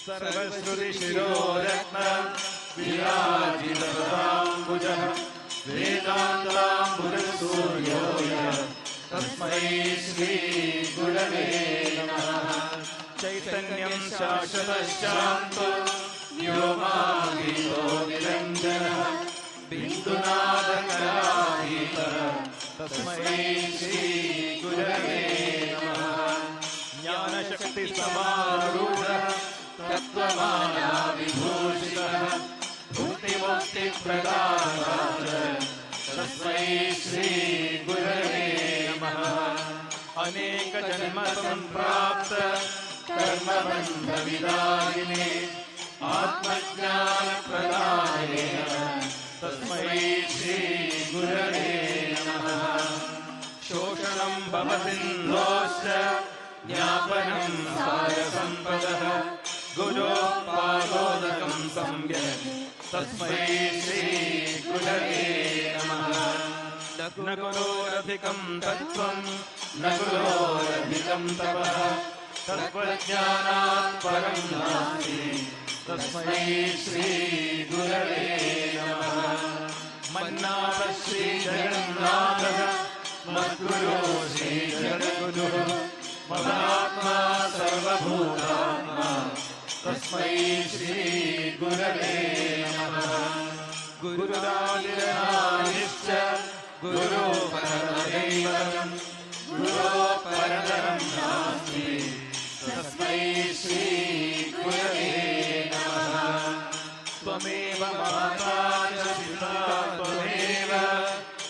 സർവശ്രുതിശിരോരത്ന വിരാജിതപദാംബുജഃ വേദാന്താംബുജസൂര്യോയ തസ്മൈ ശ്രീ ഗുരവേ നമഃ. ചൈതന്യം ശാശ്വതശാന്തോ വ്യോമാതീതോ നിരഞ്ജനഃ ബിന്ദുനാദകലാതീതഃ തസ്മൈ ശ്രീ ഗുരവേ നമഃ. ജ്ഞാനശക്തി സമാരൂഢഃ തത്വമായാ വിഭൂഷിതഃ ഭുക്തിമുക്തിപ്രദാതാര തസ്മൈ ശ്രീ ഗുരവേ നമഃ. അനേക ജന്മ സംപ്രാപ്ത കർമ്മബന്ധവിദായിനേ ആത്മജ്ഞാനപ്രദായേന തസ്മൈ ശ്രീ ഗുരവേ നമഃ. ശോഷണം ഭവസിന്ധോശ്ച ജ്ഞാപനം സാരസമ്പദഃ ഗുരോഃ പാദോദകം സംയക് തസ്മൈ ശ്രീ ഗുരവേ നമഃ. ന ഗുരോരധികം തത്വം ന ഗുരോരധികം തപഃ തത്വജ്ഞാനാത് പരം നാസ്തി തസ്മൈ ശ്രീ ഗുരവേ നമഃ. മന്നാഭ ശ്രീ ജഗന്നാഥഃ മദ്ഗുരോ ശ്രീ ജഗദ്ഗുരുഃ മദാത്മാ സർവഭൂതാത്മാ തസ്മൈ ശ്രീ ഗുരവേ നമഃ. ഗുരുരാദിരനാദിശ്ച ഗുരോ പരമദൈവതം ഗുരോ പരതരം നാസ്തി തസ്മൈ ശ്രീ ഗുരവേ നമഃ. ത്വമേവ മാതാ ച പിതാ ത്വമേവ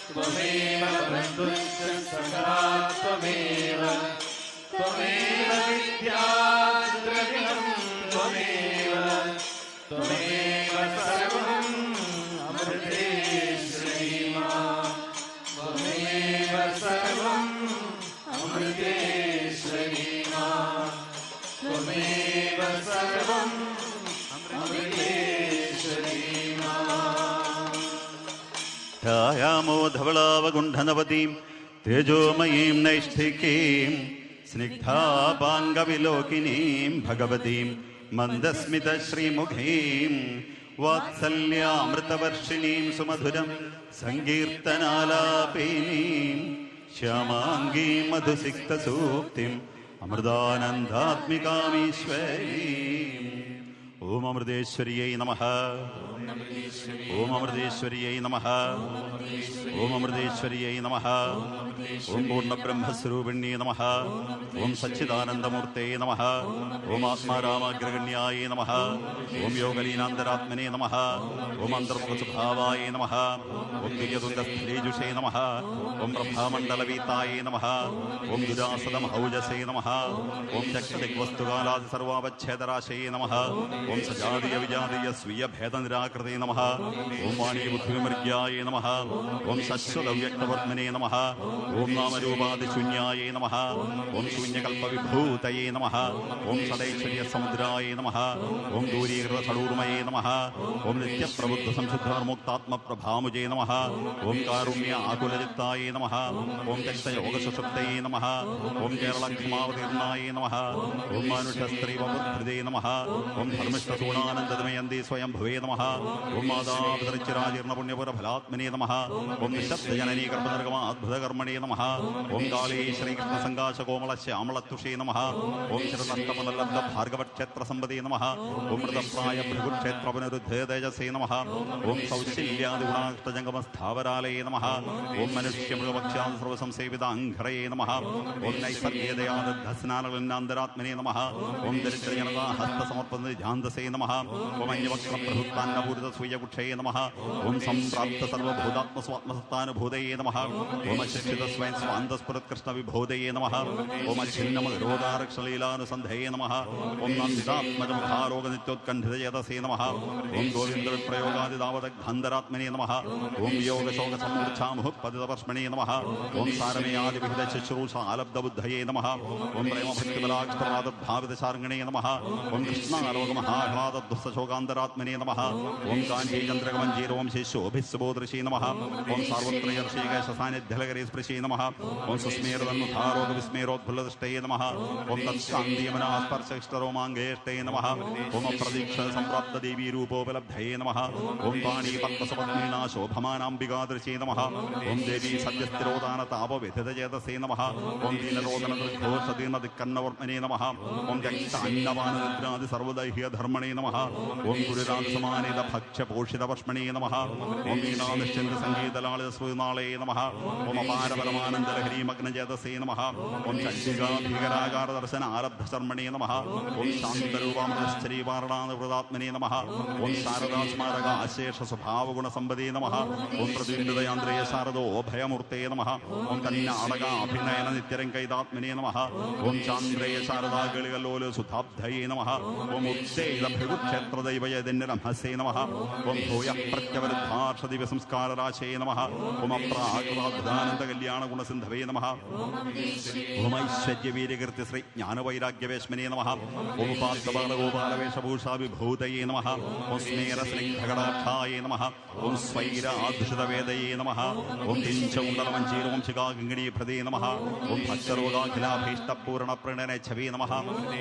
ത്വമേവ ബന്ധുശ്ച സഖാ ത്വമേവ ത്വമേവ വിദ്യാ ദ്രവിണം ത്വമേവ ത്വമേവ സർവം അമൃതേശ്വരീ മാം ത്വമേവ സർവം അമൃതേശ്വരീ മാം ത്വമേവ സർവം അമൃതേശ്വരീ മാം. ധ്യായാമോ ധവളാവഗുണ്ഠനവതീം തേജോമയീം നൈഷ്ഠികീം സ്നിഗ്ധാപാംഗവിലോകിനീം ഭഗവതീം മന്ദസ്മിതശ്രീമുഖീം വാത്സല്യാമൃതവർഷിണീം സുമധുരം സങ്കീർത്തനാലാപീനീം ശ്യാമാംഗീം മധുസിക്തസൂക്തിം അമൃതാനന്ദാത്മികാമീശ്വരീം. ഓം അമൃതേശ്വരിയൈ നമഃ. ഓം അമൃതേശ്വരിയൈ നമഃ. ഓം അമൃതേശ്വരിയൈ നമഃ. ഓം പൂർണ്ണബ്രഹ്മസ്വരൂപിണ്യേ നമഃ. ഓം സച്ചിദാനന്ദമൂർത്തേ നമഃ. ഓം ആത്മാരാമാഗ്രഗണ്യായേ നമഃ. ഓം യോഗലീനാന്തരാത്മനേ നമഃ. ഓം അന്തർമുഖസ്വഭാവായേ നമഃ. ഓം തുര്യതുംഗസ്ഥിതേജുഷേ നമഃ. ഓം പ്രഭാമണ്ഡലവീതായേ നമഃ. ഓം ദുരാസദമഹൗജസേ നമഃ. ഓം ചക്ഷദിഗ്വസ്തുകാലാദി സർവാവച്ഛേദരാശയേ നമഃ. ഓം സജാതീയ വിജാതീയ സ്വീയ ഭേദനിരാകൃതേ നമഃ. ഓം വാണീ ബുദ്ധിവിമർഗ്യായേ നമഃ. ഓം ശശ്വതവ്യക്തപത്മനേ നമഃ. ഓം നാമരൂപാദിശൂന്യായേ നമഃ. ഓം ശൂന്യകൽപ്പവിഭൂതയേ നമഃ. ഓം സദൈശ്വര്യസമുദ്രായേ നമഃ. ഓം ദൂരീകൃതസടൂർമയേ നമഃ. ഓം നിത്യപ്രബുദ്ധ സംശുദ്ധമുക്താത്മപ്രഭാമുജേ നമഃ. ഓം കാരുണ്യ ആകുലചിത്തായേ നമഃ. ഓം രക്തയോഗസുഷുപ്തയേ നമഃ. ഓം കേരളക്ഷമാവതീർണായേ നമഃ. ഓം മാനുഷസ്ത്രീവപുത്രിതേ നമഃ. ഓം ധർമ്മിഷ്ഠസൂണാനന്ദമയന്തി സ്വയം ഭവേ നമഃ. ഓം മാതാപിതൃച്ചിരാജീർണപുണ്യപുരഫലാത്മനേ നമഃ. ഓം നിശബ്ദജനനീ കർമ്മനിർഗമാദ്ഭുതകർമ്മണേ നമഃ. ഓം കാളീ ശ്രീകൃഷ്ണസങ്കാശകോമളശ്യാമളത്തുഷേ നമഃ. ഓം ചിരനഷ്ടമലബ്ധ ഭാർഗവക്ഷേത്രസമ്പദേ നമഃ. ഓം മൃതപ്രായ ഭൃഗുക്ഷേത്രപുനരുദ്ധേ തേജസേ നമഃ. ഓം സൗശല്യാദിഗുണാഷ്ടജംഗമസ്ഥാവരാലയേ നമഃ. ഓം മനുഷ്യമൃഗപക്ഷ്യാദി സർവസംസേവിതാംഘ്രയേ നമഃ. ഓം നൈസർഗ്യദയാദസ്നാനഗണാന്തരാത്മനേ നമഃ. ഓം ദരിദ്രജനതാ ഹസ്തസമർപ്പണാന്തസേ നമഃ. ഓം അന്യവക്രപ്രഹൃത്താന്നപൂരിതസൂയകുക്ഷയേ നമഃ. ഓം സംപ്രാപ്ത സർവഭൂതാത്മസ്വാത്മസത്താനുഭൂതയേ നമഃ. ഓം അച്യുത സ്വയം സ്വാന്തസ്ഫുരത്കൃഷ്ണവിഭൂതയേ നമഃ. ഓം അച്ഛിന്നമരോദാരക്ഷലീലാനുസന്ധയേ നമഃ. ഓം നന്ദിതാത്മജമുഖാരോഗനിത്യോത്കണ്ഠിതചേതസേ നമഃ. ഓം ഗോവിന്ദവിപ്രയോഗാദിതാവതഗ്ധാന്തരാത്മനേ നമഃ. ഓം വിയോഗശോകസമൂർച്ഛാമുഹുപതിതപർഷ്മണേ നമഃ. ഓം സാരമേയാദിവിഹിതശുശ്രൂഷാലബ്ധബുദ്ധയേ നമഃ. ഓം പ്രേമഭക്തിബലാക്ഷരാദഭാവിതശാർഗണേ നമഃ. ഓം കൃഷ്ണാലോകമഹാഹ്ലാദധ്വസ്തശോകാന്തരാത്മനേ നമഃ. ഓം കാഞ്ചീ ചന്ദ്രകമഞ്ജീര ഓം ശിശോഭിസ്സുബോധൃശീ നമഃ ഓം സാർവത്രയർഷീകേശസാന്നിധ്യലകരീ സ്പൃശീ നമഃ ഓം സുസ്മേരതന്നുധാരോഗ വിസ്മേരോദ്ഫുല്ലദൃഷ്ടേ നമഃ ഓം തത്കാന്തിയമനാസ്പർശിഷ്ടരോമാംഗേഷ്ടേ നമഃ ഓം അപ്രതീക്ഷ സംപ്രാപ്ത ദേവീ രൂപോപലബ്ധയേ നമഃ ഓം പാണി പത്മസപത്നീനാ ശോഭമാനാംബികാദൃശേ നമഃ ഓം ദേവീ സദ്യസ്ഥിരോദാന താപവിധിതചേതസേ നമഃ ഓം ദീനരോദന ദീർഘോഷദീർണദിക്കന്നവർമ്മനേ നമഃ ഓം രക്ത അന്നപാനനിദ്രാദി സർവദൈഹ്യധർമ്മണേ നമഃ ഓം ഗുരുരാജസമാനിത ഭക്ഷ്യപോഷിതപഷ്മണേ നമഃ ഓം വീണാനിശ്ചിന്ത സംഗീതലാളിത ശ്രുതിനാളേ നമഃ ഓം അപാരപരമാനന്ദലഹരീമഗ്നചേതസേ നമഃ ഓം ചണ്ഡികാഭീകരാകാര ദർശന ആരബ്ധ ശർമ്മണേ നമഃ ഓം ശാന്തരൂപാമൃതശ്ചരീവാരണാനുവൃതാത്മനേ നമഃ ഓം ശാരദാസ്മാരക അശേഷ സ്വഭാവഗുണസമ്പദേ നമഃ ഓം പ്രതിബിംബിതയാന്ത്രേയ ശാരദോ ഭയമൂർത്തേ നമഃ ഓം തന്നാടക അഭിനയന നിത്യരംഗൈതാത്മനേ നമഃ ഓം ചാന്ദ്രേയ ശാരദാ ഗളികലോല സുധാബ്ധയേ നമഃ ഓം ഉത്തേജ ഭൃഗുക്ഷേത്രദൈവയതിന്യരംഹസേ നമഃ ഓം ഭൂയ പ്രത്യവരുദ്ധാർഷദിവ സംസ്കാരരാശേ നമഃ ഓം അപ്രാകൃതാനന്ദ കല്യാണ ഗുണസിന്ധവേ നമഃ ഓം ഐശ്വര്യവീര്യകീർത്തി ശ്രീ ജ്ഞാനവൈരാഗ്യവേശ്മനേ നമഃ ഓം ഉപാത്തബാലഗോപാലവേഷഭൂഷാ വിഭൂതയേ നമഃ ഓം സ്മേരസ്നിഗ്ധകടാക്ഷായേ നമഃ ഓം സ്വൈരാധുഷിതവേദയേ നമഃ ഓം കിഞ്ചകുണ്ടലമഞ്ജീരോം ശിഖാഗിംഗിണീഭൃതേ നമഃ ഓം ഭക്തരോഗാഖിലാഭീഷ്ടപൂരണപ്രണയച്ഛവേ നമഃ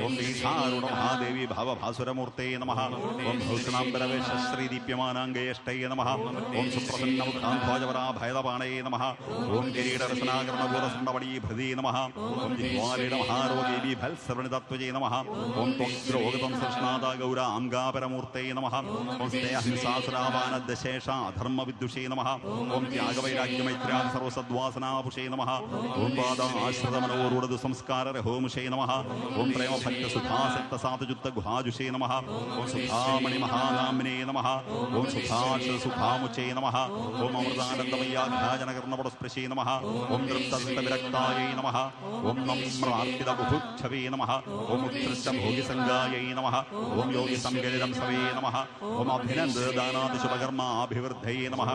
ഓം ദീക്ഷാരൂഢ മഹാദേവി ഭവഭാസുരമൂർത്തേ നമഃ ഓം ഭൂഷണാംബരവേഷ ശ്രീദീപ്യമാനാംഗേഷ്ടയേ നമഃ ഓം സുപ്രസന്നമുഖാംഭോജവരാഭയദപാണയേ നമഃ ഓം കിരീടരസനാകരണഭൂതസുണ്ടവടീഭൃതേ നമഃ ഓം ജിഹ്വാലിട മഹാരോഗീ ഭത്സർവണിതത്വജേ നമഃ ഓം ത്വഗ്രോഗതം സൃഷ്ണാദാ ഗൗരാംഗാപരമൂർത്തേ നമഃ ഓം സ്നേഹംസാസുരാപാനദ്ദശേഷ അധർമ്മവിദ്ദുഷേ നമഃ ഓം ത്യാഗവൈരാഗ്യമൈത്ര്യാദി സർവസദ്വാസനാപുഷേ നമഃ ഓം പാദാശ്രിതമനോരൂഢ സംസ്കാരരഹോമുഷേ നമഃ ഓം പ്രേമഭക്തസുധാസക്തസാതുചുത്ത ഗുഹാജുഷേ നമഃ ഓം സുധാമണി മഹാനാമ്നേ നമഃ ഓം സുധാമുച്ചേ നമഃ ഓം അമൃതാനന്ദമയ്യാഘ്യാജനകർണപടസ്പൃശേ നമഃ ഓം തൃപ്തവിരക്തായൈ നമഃ ഓം നമ്രാർപ്പിതബുഭുക്ഷവേ നമഃ ഓം ഉത്കൃഷ്ടഭോഗിസംഗായൈ നമഃ ഓം യോഗിസംഗലിതം സവേ നമഃ ഓം അഭിനന്ദദാനാദിശുഭകർമാഭിവൃദ്ധയേ നമഃ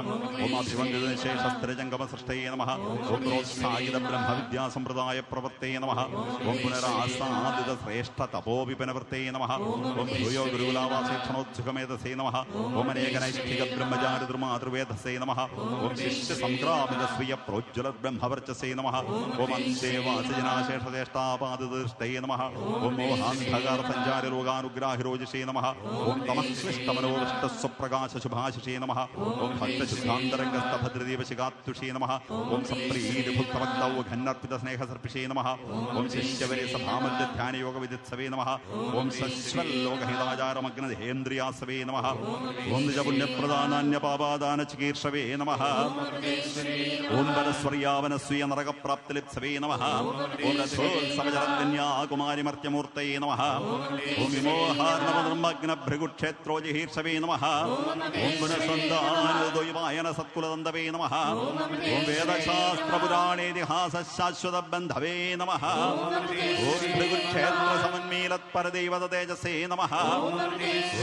ഓം അഭിവന്ദിതശേഷസ്ത്രജംഗമസൃഷ്ടയേ നമഃ ഓം പ്രോത്സാഹിത ബ്രഹ്മവിദ്യാസമ്പ്രദായ പ്രവർത്തേ നമഃ ഓം പുനരാസാദിത ശ്രേഷ്ഠ തപോവിപനവൃത്തേ നമഃ ഓം ഭൂയോ ഗുരുകുലാവാസേക്ഷണോത്സുഖമേധസേ നമഃ ഓം അനേകനൈഷ്ഠിക ബ്രഹ്മചാരിതൃമാതൃവേധസേ നമഃ ഓം ശിഷ്യ സംക്രാമിത സ്വീയ പ്രോജ്വല ബ്രഹ്മവർച്ചസേ നമഃ ഓം അന്തേവാസജനാശേഷതേഷ്ടാപാദൃഷ്ടേ നമഃ ഓം മോഹാന്ധകാര സഞ്ചാരി രോഗാനുഗ്രാഹിരോജിഷേ നമഃ ഓം തമക്ലിഷ്ടമനോവിഷ്ടസ്വപ്രകാശശുഭാശിഷേ നമഃ ഓം ഭക്തശുദ്ധാന്തരംഗസ്ഥഭദ്രദീപശിഖാത്തുഷേ നമഃ ഓം സംപ്രീതിഭുക്തഭക്തൗഘന്നർപ്പിത സ്നേഹസർപ്പിഷേ നമഃ ഓം ശിഷ്യവരെ സഭാമധ്യധ്യാനയോഗവിദിത്സവേ നമഃ ഓം സശ്വല്ലോകഹിതാചാരമഗ്നദേഹേന്ദ്രിയാസവേ നമഃ ഓം നിജപുണ്യപ്രദാനാന്യപാപാദാന ചികീർഷവേ നമഃ ഓം വനസ്വർയാവനസ്വീയ നരകപ്രാപ്തിലിപ്സവേ നമഃ ഓം രഥോത്സവജലധന്യാകുമാരിമർത്യമൂർത്തയേ നമഃ ഓം വിമോഹാർണവധർമ്മഗ്നഭൃഗുക്ഷേത്രോജിഹീർഷവേ നമഃ ഓം ഗുണസന്ധാനദ്വൈവായന സത്കുലദന്തവേ നമഃ ഓം വേദശാസ്ത്രപുരാണേതിഹാസ ശാശ്വത ബന്ധവേ നമഃ ഓം ഭൃഗുക്ഷേത്ര സമന്മീലത്പരദൈവത തേജസേ നമഃ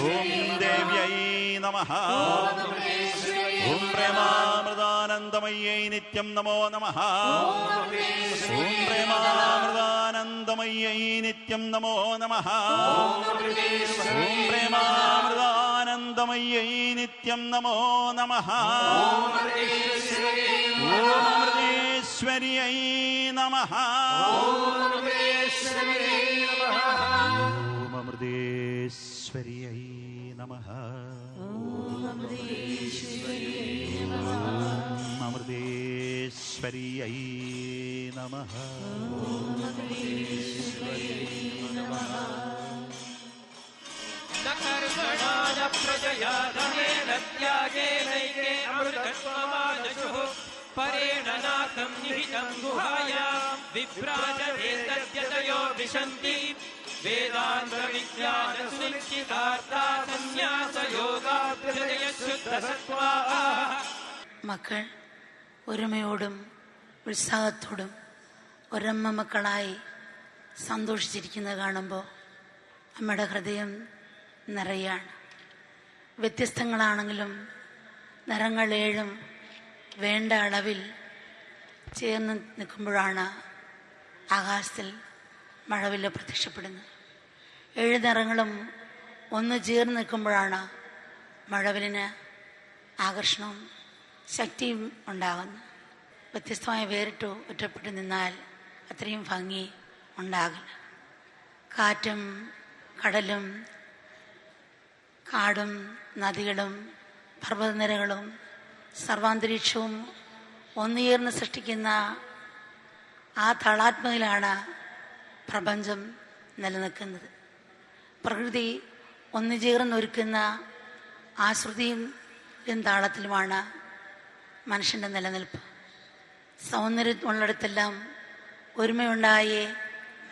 ഓം ദേവ്യൈ നമഃ ഓം പ്രേമാമൃതാനന്ദമയ്യൈ നിത്യം നമോ നമഃ ഓം പ്രേമാമൃതാനന്ദമയ്യൈ നിത്യം നമോ നമഃ ഓം പ്രേമാമൃതാനന്ദമയ്യൈ നിത്യം നമോ നമഃ ഓം അമൃതേശ്വര്യൈ നമഃ ഓം അമൃതേശ്വര്യൈ നമഃ അമൃതേശ്വര്യൈ നമഃ कर्मणाय प्रजया धनेन त्यागेनैके अमृतत्वमानशुः परेण नाथं निहितं गुहायां विभ्राजवेतद्यतयो विशन्ति वेदान्तविज्ञानसुनिश्चितार्था सन्न्यासयोगाभ्युदयशुद्धसत्त्वाः മക്കൾ ഒരുമയോടും ഉത്സാഹത്തോടും ഒരമ്മ മക്കളായി സന്തോഷിച്ചിരിക്കുന്നത് കാണുമ്പോൾ അമ്മയുടെ ഹൃദയം നിറയാണ്. വ്യത്യസ്തങ്ങളാണെങ്കിലും നിറങ്ങൾ ഏഴും വേണ്ട അളവിൽ ചേർന്ന് നിൽക്കുമ്പോഴാണ് ആകാശത്തിൽ മഴവില്ല് പ്രത്യക്ഷപ്പെടുന്നത്. 7 നിറങ്ങളും ഒന്ന് ചേർന്ന് നിൽക്കുമ്പോഴാണ് മഴവിലിന് ആകർഷണവും ശക്തിയും ഉണ്ടാകുന്നു. വ്യത്യസ്തമായി വേറിട്ടു ഒറ്റപ്പെട്ടു നിന്നാൽ അത്രയും ഭംഗി ഉണ്ടാകില്ല. കാറ്റും കടലും കാടും നദികളും പർവ്വതനിരകളും സർവാന്തരീക്ഷവും ഒന്നുചേർന്ന് സൃഷ്ടിക്കുന്ന ആ താളാത്മകയിലാണ് പ്രപഞ്ചം നിലനിൽക്കുന്നത്. പ്രകൃതി ഒന്നുചേർന്നൊരുക്കുന്ന ആ ശ്രുതിയും താളത്തിലുമാണ് മനുഷ്യൻ്റെ നിലനിൽപ്പ്. സൗന്ദര്യമുള്ളിടത്തെല്ലാം ഒരുമയുണ്ടായേ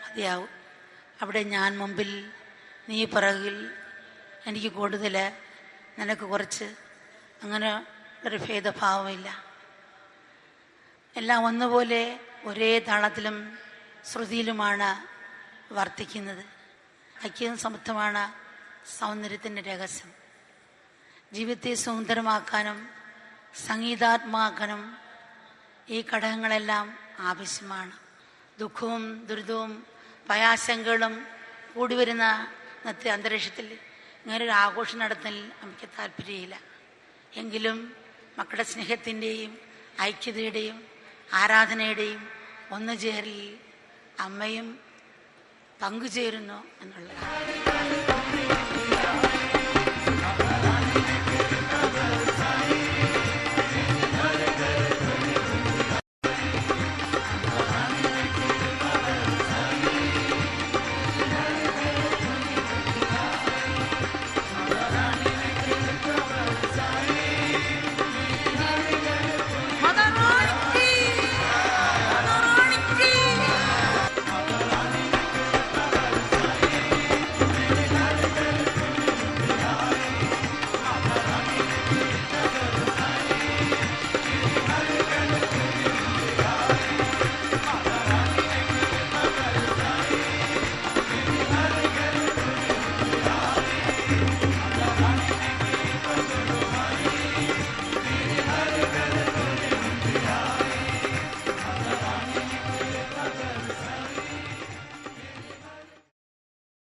മതിയാവും. അവിടെ ഞാൻ മുമ്പിൽ, നീ പിറകിൽ, എനിക്ക് കൂടുതൽ, നിനക്ക് കുറച്ച്, അങ്ങനെ ഒരു ഭേദഭാവമില്ല. എല്ലാം ഒന്നുപോലെ ഒരേ താളത്തിലും ശ്രുതിയിലുമാണ് വർത്തിക്കുന്നത്. ഐക്യവും സമത്വമാണ് സൗന്ദര്യത്തിൻ്റെ രഹസ്യം. ജീവിതത്തെ സുന്ദരമാക്കാനും സംഗീതാത്മകമാക്കാനും ഈ ഘടകങ്ങളെല്ലാം ആവശ്യമാണ്. ദുഃഖവും ദുരിതവും ഭയാശങ്കകളും കൂടി വരുന്ന ഇന്നത്തെ അന്തരീക്ഷത്തിൽ ഇങ്ങനൊരു ആഘോഷം നടത്താൻ നമുക്ക് താല്പര്യമില്ല. എങ്കിലും മക്കളുടെ സ്നേഹത്തിൻ്റെയും ഐക്യതയുടെയും ആരാധനയുടെയും ഒന്നുചേരലിൽ അമ്മയും പങ്കുചേരുന്നു എന്നുള്ളതാണ്.